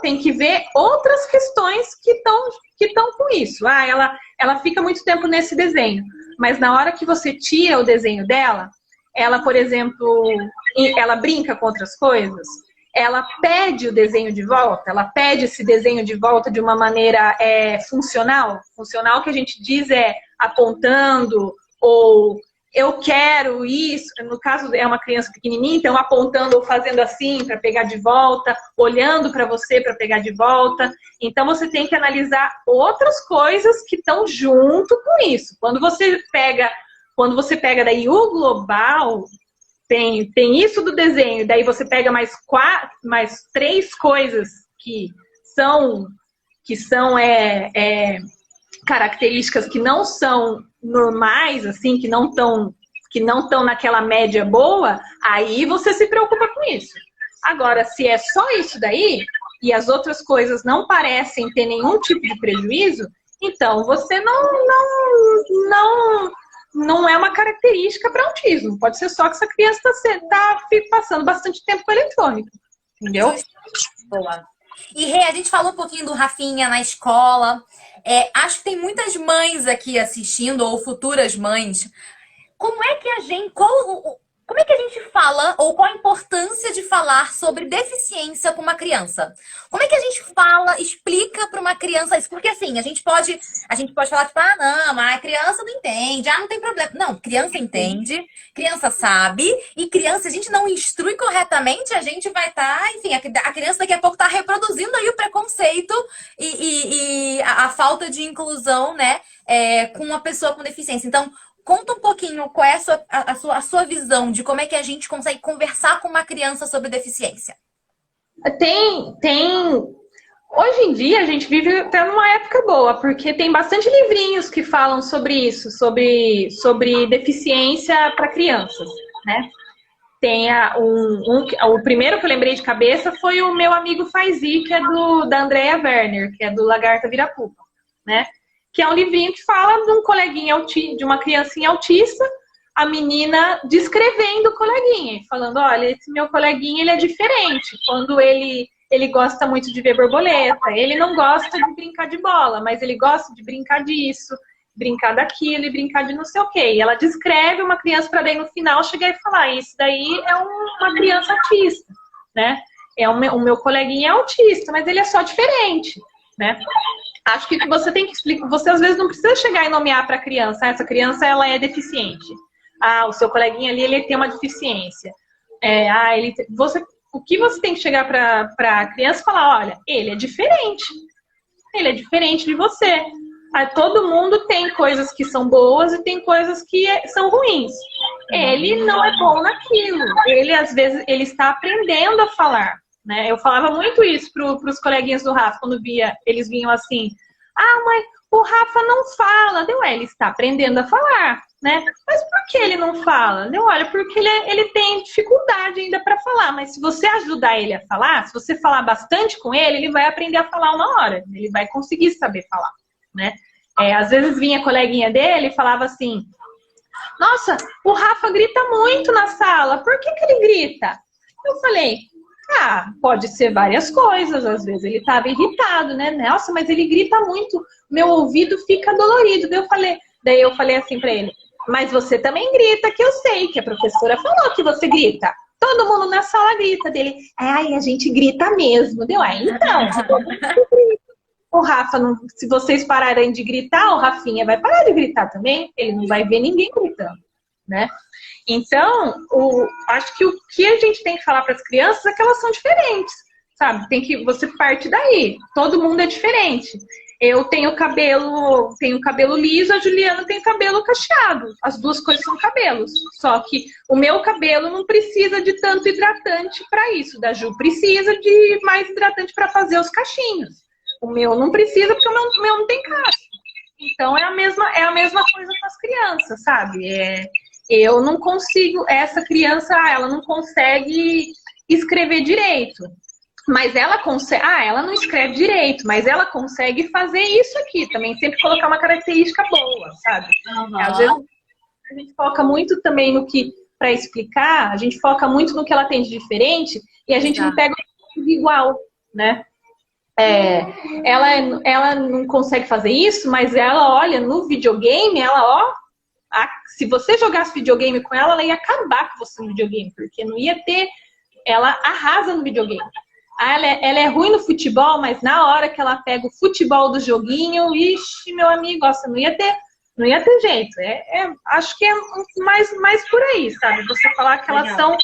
tem que ver outras questões que estão com isso. Ela fica muito tempo nesse desenho, mas na hora que você tira o desenho dela, ela, por exemplo, ela brinca com outras coisas, ela pede o desenho de volta, ela pede esse desenho de volta de uma maneira funcional. Funcional que a gente diz apontando, ou eu quero isso. No caso, é uma criança pequenininha, então apontando ou fazendo assim para pegar de volta, olhando para você para pegar de volta. Então você tem que analisar outras coisas que estão junto com isso. Quando você pega daí o global, tem isso do desenho, daí você pega mais 3 coisas que são características que não são normais, assim, que não estão naquela média boa, aí você se preocupa com isso. Agora, se é só isso daí, e as outras coisas não parecem ter nenhum tipo de prejuízo, então você não é uma característica para autismo. Pode ser só que essa criança está passando bastante tempo com eletrônico. Entendeu? Boa. E Rê, a gente falou um pouquinho do Rafinha na escola. Acho que tem muitas mães aqui assistindo, ou futuras mães. Como é que a gente fala, ou qual a importância de falar sobre deficiência com uma criança? Como é que a gente explica para uma criança isso? Porque assim, a gente pode falar tipo, não, mas a criança não entende, não tem problema. Não, criança entende, criança sabe, e criança, se a gente não instrui corretamente, a gente vai enfim, a criança daqui a pouco tá reproduzindo aí o preconceito e a falta de inclusão, né, com uma pessoa com deficiência. Então, conta um pouquinho qual é a sua visão de como é que a gente consegue conversar com uma criança sobre deficiência. Hoje em dia a gente vive até numa época boa, porque tem bastante livrinhos que falam sobre isso, sobre deficiência para crianças, né? Tem o primeiro que eu lembrei de cabeça foi o Meu Amigo Faizi, que é da Andrea Werner, que é do Lagarta Vira-Pupa, né? Que é um livrinho que fala de um coleguinha de uma criancinha autista, a menina descrevendo o coleguinha, falando, olha, esse meu coleguinha, ele é diferente. Quando ele gosta muito de ver borboleta, ele não gosta de brincar de bola, mas ele gosta de brincar disso, brincar daquilo e brincar de não sei o quê. E ela descreve uma criança para daí no final chegar e falar, isso daí é uma criança autista, né? O meu coleguinha é autista, mas ele é só diferente, né? Acho que você tem que explicar. Você às vezes não precisa chegar e nomear para a criança. Essa criança ela é deficiente. O seu coleguinha ali ele tem uma deficiência. O que você tem que chegar para a criança e falar? Olha, ele é diferente. Ele é diferente de você. Todo mundo tem coisas que são boas e tem coisas que são ruins. Ele não é bom naquilo. Ele às vezes ele está aprendendo a falar. Né? Eu falava muito isso para os coleguinhas do Rafa, quando eles vinham assim, mãe, o Rafa não fala. Deu, ele está aprendendo a falar, né? Mas por que ele não fala? Deu, olha, porque ele tem dificuldade ainda para falar. Mas se você ajudar ele a falar, se você falar bastante com ele vai aprender a falar uma hora. Ele vai conseguir saber falar, né? Às vezes vinha a coleguinha dele e falava assim, nossa, o Rafa grita muito na sala, por que ele grita? Eu falei, pode ser várias coisas, às vezes ele estava irritado, né? Nossa, mas ele grita muito, meu ouvido fica dolorido. Daí eu falei assim para ele, mas você também grita, que eu sei, que a professora falou que você grita. Todo mundo na sala grita dele. A gente grita mesmo. Deu, então, o Rafa, se vocês pararem de gritar, o Rafinha vai parar de gritar também. Ele não vai ver ninguém gritando, né? Então, acho que o que a gente tem que falar para as crianças é que elas são diferentes, sabe? Você parte daí. Todo mundo é diferente. Eu tenho cabelo liso, a Juliana tem cabelo cacheado. As duas coisas são cabelos. Só que o meu cabelo não precisa de tanto hidratante para isso. Da Ju precisa de mais hidratante para fazer os cachinhos. O meu não precisa, porque o meu não tem cacho. Então, é a mesma coisa com as crianças, sabe? Eu não consigo... Essa criança, ela não consegue escrever direito. Mas ela consegue... ela não escreve direito, mas ela consegue fazer isso aqui também. Sempre colocar uma característica boa, sabe? Uhum. Às vezes, a gente foca muito também no que... Para explicar, a gente foca muito no que ela tem de diferente e a gente não pega o igual, né? Ela não consegue fazer isso, mas ela olha no videogame, se você jogasse videogame com ela ia acabar com você no videogame, porque não ia ter, ela arrasa no videogame. Ela é ruim no futebol, mas na hora que ela pega o futebol do joguinho, ixi, meu amigo, nossa, não ia ter jeito. Acho que é mais por aí, sabe? Você falar que elas são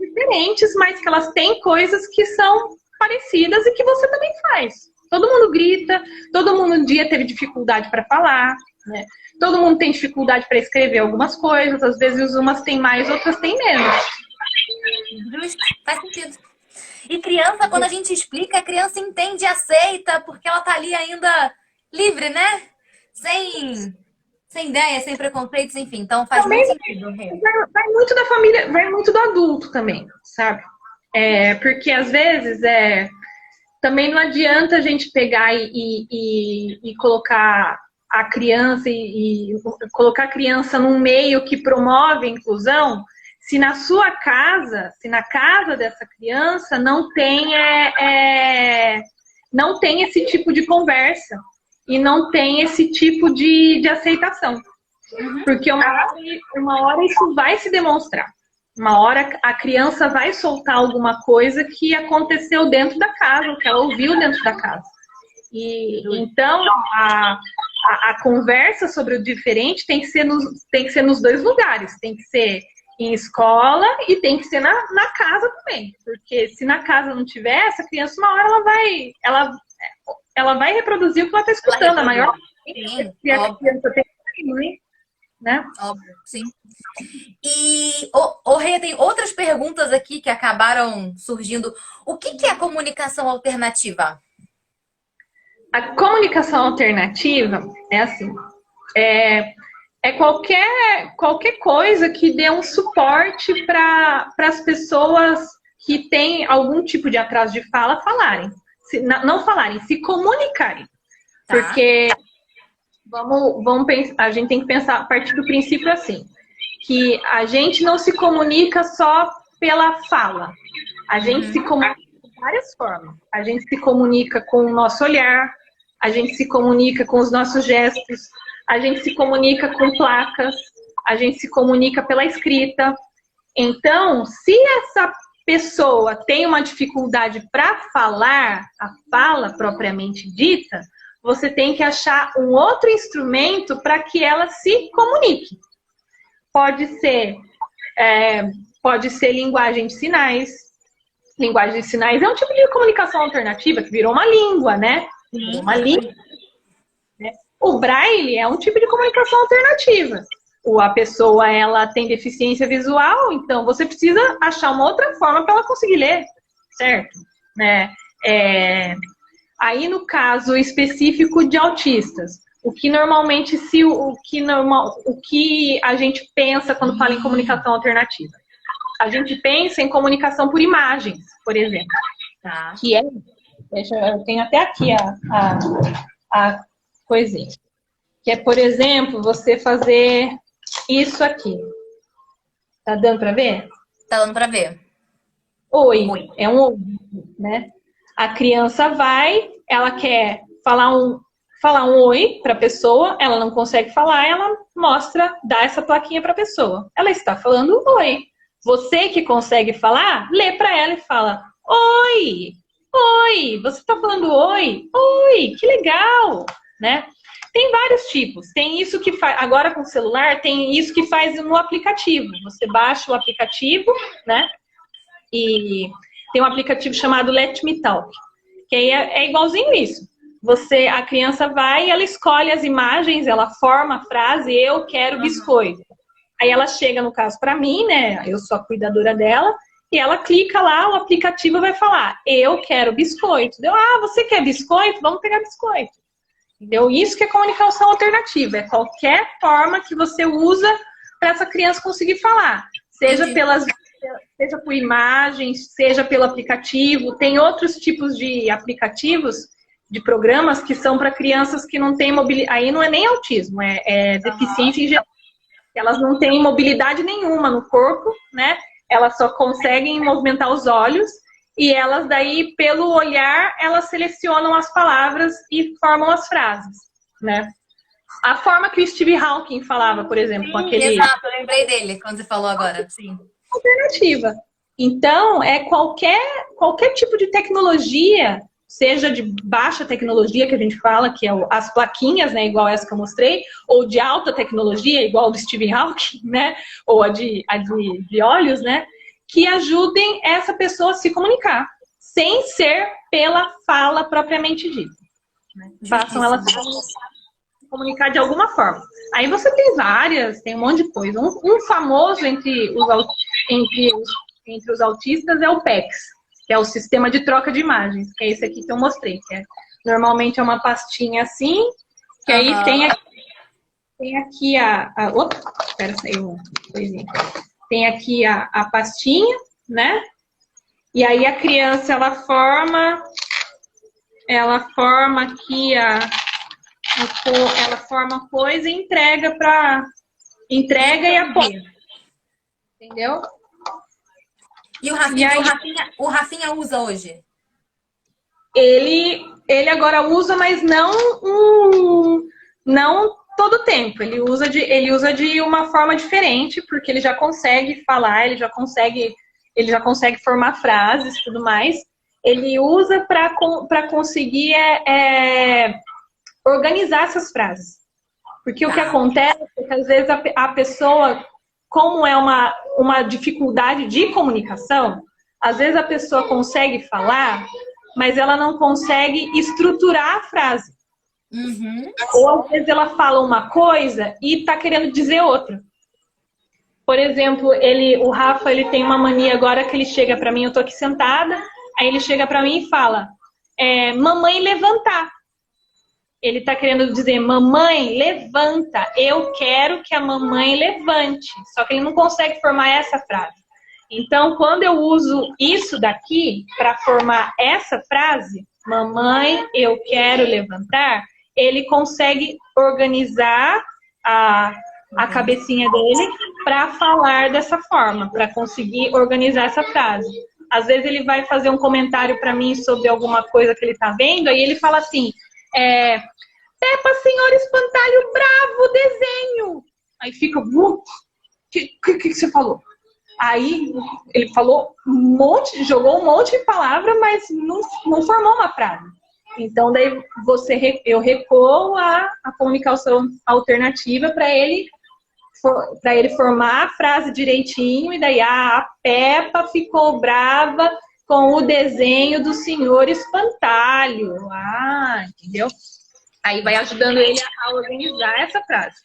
diferentes, mas que elas têm coisas que são parecidas e que você também faz. Todo mundo grita, todo mundo um dia teve dificuldade para falar, né? Todo mundo tem dificuldade para escrever algumas coisas, às vezes umas têm mais, outras têm menos. Justo, faz sentido. E criança, quando a gente explica, a criança entende e aceita, porque ela tá ali ainda livre, né? Sem ideia, sem preconceitos, enfim. Então faz também muito sentido. Vai muito da família, vai muito do adulto também, sabe? Porque às vezes também não adianta a gente pegar e colocar a criança e colocar a criança num meio que promove a inclusão, se na sua casa, se na casa dessa criança não tem esse tipo de conversa e não tem esse tipo de aceitação. Porque uma hora isso vai se demonstrar. Uma hora a criança vai soltar alguma coisa que aconteceu dentro da casa, que ela ouviu dentro da casa. Então, a conversa sobre o diferente tem que ser nos dois lugares. Tem que ser em escola e tem que ser na casa também. Porque se na casa não tiver, essa criança, uma hora ela vai reproduzir o que ela está escutando. A maior se a criança tem mãe, né? Óbvio, sim. E, Rê, tem outras perguntas aqui que acabaram surgindo. O que é a comunicação alternativa? A comunicação alternativa é assim, qualquer coisa que dê um suporte para as pessoas que têm algum tipo de atraso de fala falarem. Não falarem, se comunicarem. Tá. Porque vamos pensar, a gente tem que pensar a partir do princípio assim, que a gente não se comunica só pela fala. A gente se comunica de várias formas. A gente se comunica com o nosso olhar, a gente se comunica com os nossos gestos, a gente se comunica com placas, a gente se comunica pela escrita. Então, se essa pessoa tem uma dificuldade para falar, a fala propriamente dita, você tem que achar um outro instrumento para que ela se comunique. Pode ser linguagem de sinais. Linguagem de sinais é um tipo de comunicação alternativa que virou uma língua, né? Uma língua. Né? O braille é um tipo de comunicação alternativa. A pessoa ela tem deficiência visual, então você precisa achar uma outra forma para ela conseguir ler, certo? Né? Aí, no caso específico de autistas, o que normalmente o que a gente pensa quando fala em comunicação alternativa? A gente pensa em comunicação por imagens, por exemplo. Tá. Que é, eu tenho até aqui a coisinha. Que é, por exemplo, você fazer isso aqui. Tá dando para ver? Tá dando pra ver. Oi. Oi. É um oi, né? A criança vai, ela quer falar um oi para a pessoa, ela não consegue falar, ela mostra, dá essa plaquinha para a pessoa. Ela está falando oi. Você que consegue falar, lê para ela e fala: oi, oi, você está falando oi, oi, que legal, né? Tem vários tipos. Tem isso que faz, agora com o celular, tem isso que faz no aplicativo. Você baixa o aplicativo, né? E tem um aplicativo chamado Let Me Talk, que aí é igualzinho isso. A criança vai e ela escolhe as imagens, ela forma a frase, eu quero biscoito. Aí ela chega, no caso, para mim, né? Eu sou a cuidadora dela, e ela clica lá, o aplicativo vai falar, eu quero biscoito. Você quer biscoito? Vamos pegar biscoito. Entendeu? Isso que é comunicação alternativa, é qualquer forma que você usa para essa criança conseguir falar. Seja por imagens, seja pelo aplicativo. Tem outros tipos de aplicativos, de programas que são para crianças que não têm mobilidade. Aí não é nem autismo, é deficiência em geral. Elas não têm mobilidade nenhuma no corpo, né? Elas só conseguem movimentar os olhos e elas daí, pelo olhar, elas selecionam as palavras e formam as frases, né? A forma que o Steve Hawking falava, por exemplo, com aquele... Exato, eu lembrei dele quando você falou agora, sim. Alternativa. Então, é qualquer tipo de tecnologia, seja de baixa tecnologia, que a gente fala, que é as plaquinhas, né, igual essa que eu mostrei, ou de alta tecnologia, igual do Steve Hawking, né, ou a de olhos, né, que ajudem essa pessoa a se comunicar, sem ser pela fala propriamente dita. Né? Façam ela se comunicar de alguma forma. Aí você tem um monte de coisa. Um famoso entre os autistas é o PECS, que é o sistema de troca de imagens, que é esse aqui que eu mostrei. Normalmente é uma pastinha assim, que aí tem aqui opa, espera, saiu uma coisinha. Tem aqui a pastinha, né? E aí a criança, ela forma aqui ela forma coisa e entrega e apoia. Entendeu? E o Rafinha usa hoje? Ele agora usa, mas não todo o tempo. Ele usa de uma forma diferente, porque ele já consegue falar, ele já consegue formar frases e tudo mais. Ele usa para conseguir organizar essas frases. Porque o que acontece é que às vezes a pessoa, como é uma dificuldade de comunicação, às vezes a pessoa consegue falar, mas ela não consegue estruturar a frase. Uhum. Ou às vezes ela fala uma coisa e está querendo dizer outra. Por exemplo, o Rafa, ele tem uma mania agora que ele chega para mim, eu tô aqui sentada, aí ele chega para mim e fala, mamãe levantar. Ele está querendo dizer, mamãe, levanta. Eu quero que a mamãe levante. Só que ele não consegue formar essa frase. Então, quando eu uso isso daqui para formar essa frase, mamãe, eu quero levantar, ele consegue organizar a cabecinha dele para falar dessa forma, para conseguir organizar essa frase. Às vezes ele vai fazer um comentário para mim sobre alguma coisa que ele está vendo, aí ele fala assim... Peppa, senhor espantalho bravo, desenho. Aí fica, o que você falou? Aí ele falou jogou um monte de palavra, mas não formou uma frase. Então daí eu recuo a comunicação alternativa para ele formar a frase direitinho, e daí a Peppa ficou brava com o desenho do senhor espantalho. Entendeu? Aí vai ajudando ele a organizar essa frase.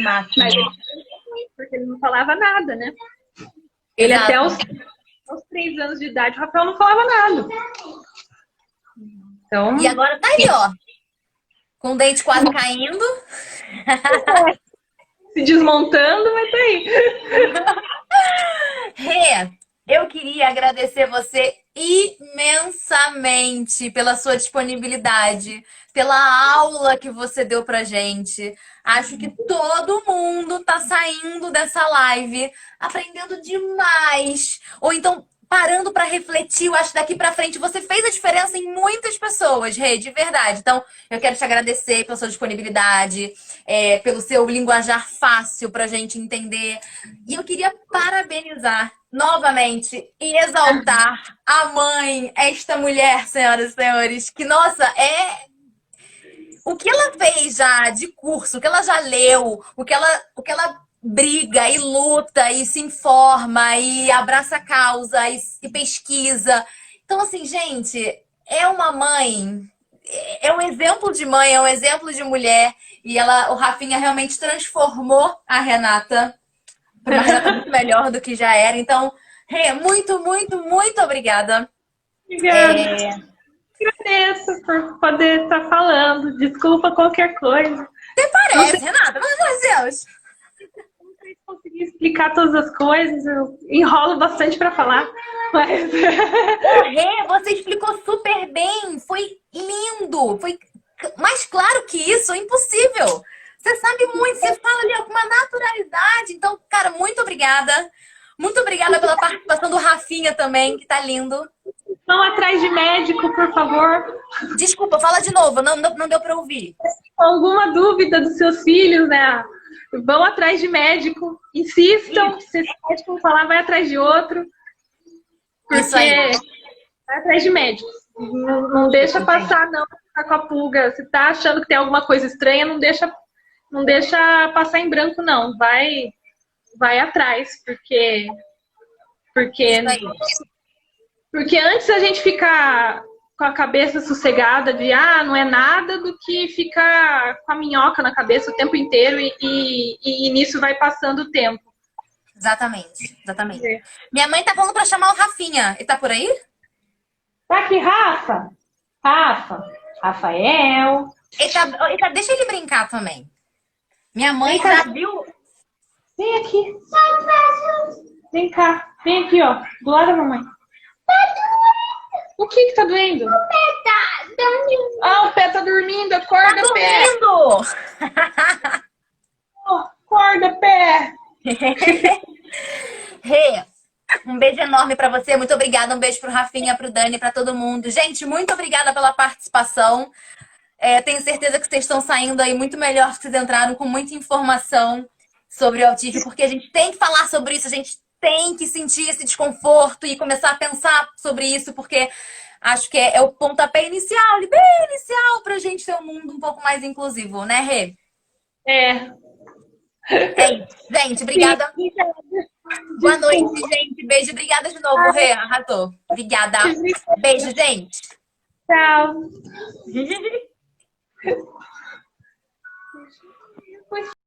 Mas porque ele não falava nada, né? Ele até aos 3 anos de idade, o Rafael não falava nada. Então, E agora tá aí, ó, com o dente quase caindo. se desmontando, mas tá aí. Rê, eu queria agradecer você imensamente pela sua disponibilidade, pela aula que você deu pra gente. Acho que todo mundo tá saindo dessa live aprendendo demais. Ou então parando pra refletir. Eu acho que daqui pra frente você fez a diferença em muitas pessoas, Rê, de verdade. Então, eu quero te agradecer pela sua disponibilidade, pelo seu linguajar fácil pra gente entender. E eu queria parabenizar novamente e exaltar a mãe, esta mulher, senhoras e senhores, que, nossa, o que ela fez já de curso, o que ela já leu, o que ela briga e luta e se informa e abraça a causa e pesquisa. Então, assim, gente, é uma mãe, é um exemplo de mãe, é um exemplo de mulher. E o Rafinha realmente transformou a Renata para uma Renata muito melhor do que já era. Então, Rê, muito, muito, muito obrigada. Obrigada. Agradeço por poder estar falando. Desculpa qualquer coisa. Não sei Parece, Renata, mas meu Deus. se consegui explicar todas as coisas. Eu enrolo bastante para falar. Mas... O Rê, você explicou super bem. Foi lindo. Foi mais claro que isso, impossível. Você sabe muito, você fala ali com uma naturalidade. Então, cara, muito obrigada. Muito obrigada pela participação do Rafinha também, que tá lindo. Vão atrás de médico, por favor. Desculpa, fala de novo, não deu pra ouvir. Com alguma dúvida dos seus filhos, né? Vão atrás de médico. Insistam. Se esse médico não falar, vai atrás de outro. Porque Isso aí. vai atrás de médico. Não deixa passar, não. Tá com a pulga. Se tá achando que tem alguma coisa estranha, não deixa passar em branco, não. Vai atrás, porque Isso aí. porque antes a gente ficar com a cabeça sossegada de não é nada, do que ficar com a minhoca na cabeça o tempo inteiro e nisso vai passando o tempo. Exatamente, exatamente. Minha mãe tá falando pra chamar o Rafinha. Ele tá por aí? Tá aqui, Rafa. Rafael. Deixa ele brincar também. Minha mãe Vem cá. já viu. Vem aqui. Vem cá. Vem aqui, ó. Do lado da mamãe. O que tá doendo? O pé tá dormindo. O pé tá dormindo. Acorda, Tá pé. dormindo! Acorda, pé. Rê, um beijo enorme pra você. Muito obrigada. Um beijo pro Rafinha, pro Dani, pra todo mundo. Gente, muito obrigada pela participação. Tenho certeza que vocês estão saindo aí muito melhor, que vocês entraram com muita informação sobre o autismo, porque a gente tem que falar sobre isso, a gente tem que sentir esse desconforto e começar a pensar sobre isso, porque acho que é o pontapé inicial, bem inicial, pra gente ter um mundo um pouco mais inclusivo, né, Rê? É isso. Gente, obrigada. Boa noite, gente. Beijo. Obrigada de novo, Rê. Arrasou. Obrigada. Beijo, gente. Tchau.